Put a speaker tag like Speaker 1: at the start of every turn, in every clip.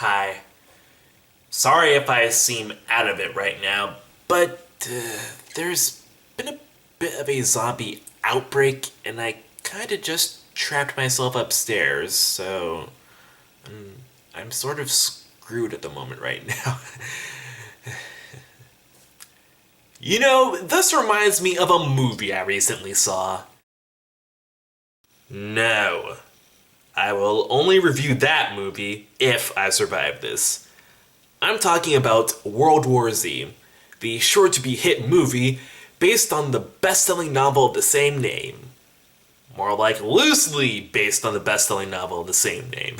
Speaker 1: Hi. Sorry if I seem out of it right now, but there's been a bit of a zombie outbreak, and I kinda just trapped myself upstairs, so I'm sort of screwed at the moment right now. This reminds me of a movie I recently saw. No. I will only review that movie if I survive this. I'm talking about World War Z, the sure to be hit movie based on the best selling novel of the same name. More like loosely based on the best selling novel of the same name.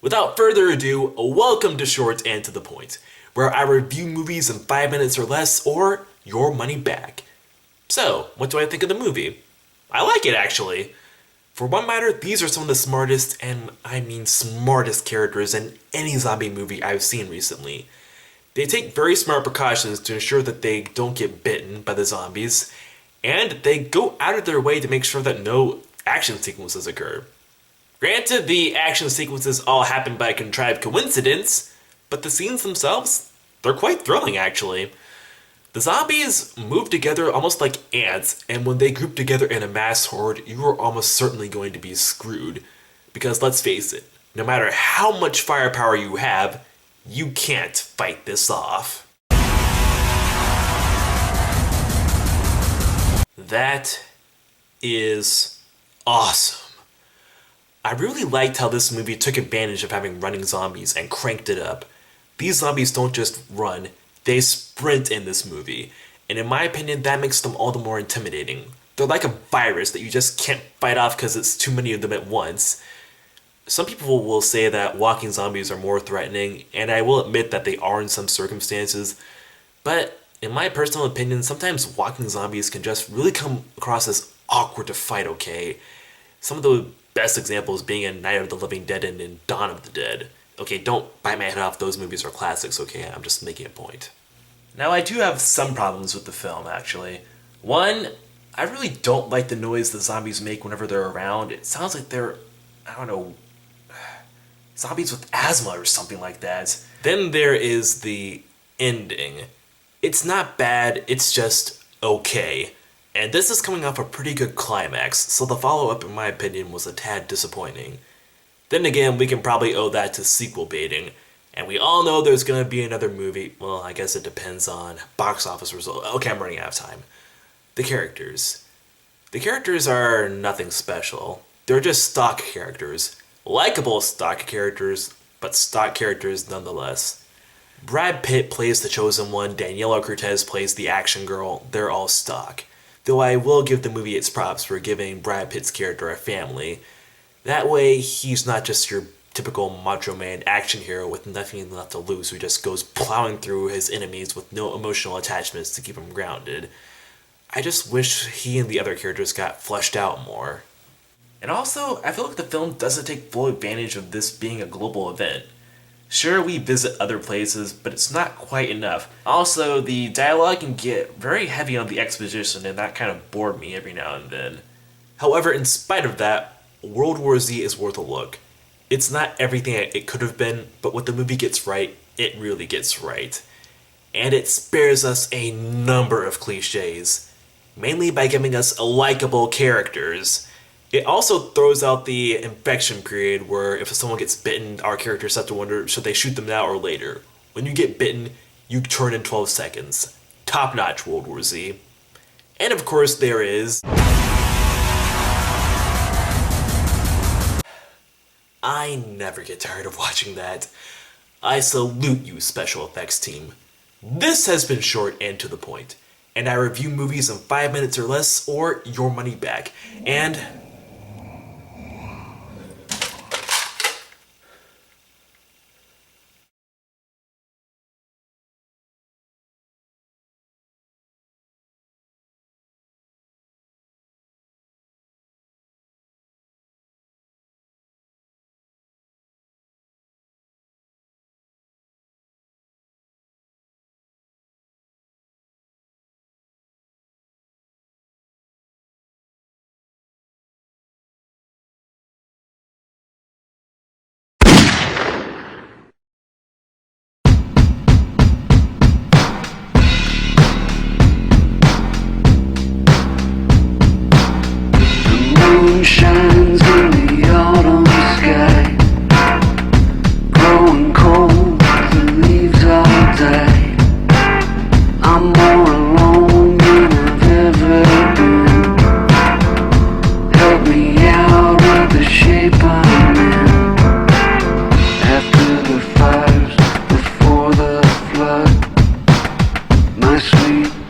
Speaker 1: Without further ado, welcome to Short and to the Point, where I review movies in 5 minutes or less or your money back. So, what do I think of the movie? I like it actually. For one matter, these are some of the smartest, and I mean smartest characters in any zombie movie I've seen recently. They take very smart precautions to ensure that they don't get bitten by the zombies, and they go out of their way to make sure that no action sequences occur. Granted, the action sequences all happen by contrived coincidence, but the scenes themselves, they're quite thrilling actually. The zombies move together almost like ants, and when they group together in a mass horde, you are almost certainly going to be screwed. Because let's face it, no matter how much firepower you have, you can't fight this off. That is awesome. I really liked how this movie took advantage of having running zombies and cranked it up. These zombies don't just run, they sprint in this movie, and in my opinion, that makes them all the more intimidating. They're like a virus that you just can't fight off because it's too many of them at once. Some people will say that walking zombies are more threatening, and I will admit that they are in some circumstances, but in my personal opinion, sometimes walking zombies can just really come across as awkward to fight, okay? Some of the best examples being in Night of the Living Dead and in Dawn of the Dead. Okay, don't bite my head off, those movies are classics, okay? I'm just making a point. Now, I do have some problems with the film, actually. One, I really don't like the noise the zombies make whenever they're around. It sounds like they're, I don't know, zombies with asthma or something like that. Then there is the ending. It's not bad, it's just okay. And this is coming off a pretty good climax, so the follow up, in my opinion, was a tad disappointing. Then again, we can probably owe that to sequel baiting, and we all know there's gonna be another movie. Well, I guess it depends on box office result. Okay, I'm running out of time. The characters. The characters are nothing special. They're just stock characters. Likeable stock characters, but stock characters nonetheless. Brad Pitt plays the chosen one, Daniela Cortez plays the action girl, they're all stock. Though I will give the movie its props for giving Brad Pitt's character a family. That way, he's not just your typical macho man action hero with nothing left to lose who just goes plowing through his enemies with no emotional attachments to keep him grounded. I just wish he and the other characters got fleshed out more. And also, I feel like the film doesn't take full advantage of this being a global event. Sure, we visit other places, but it's not quite enough. Also, the dialogue can get very heavy on the exposition, and that kind of bored me every now and then. However, in spite of that, World War Z is worth a look. It's not everything it could have been, but what the movie gets right, it really gets right. And it spares us a number of cliches, mainly by giving us likable characters. It also throws out the infection period where if someone gets bitten, our characters have to wonder should they shoot them now or later. When you get bitten, you turn in 12 seconds. Top notch World War Z. And of course, there is. I never get tired of watching that. I salute you, special effects team. This has been short and to the point, and I review movies in 5 minutes or less or your money back. And
Speaker 2: sweet.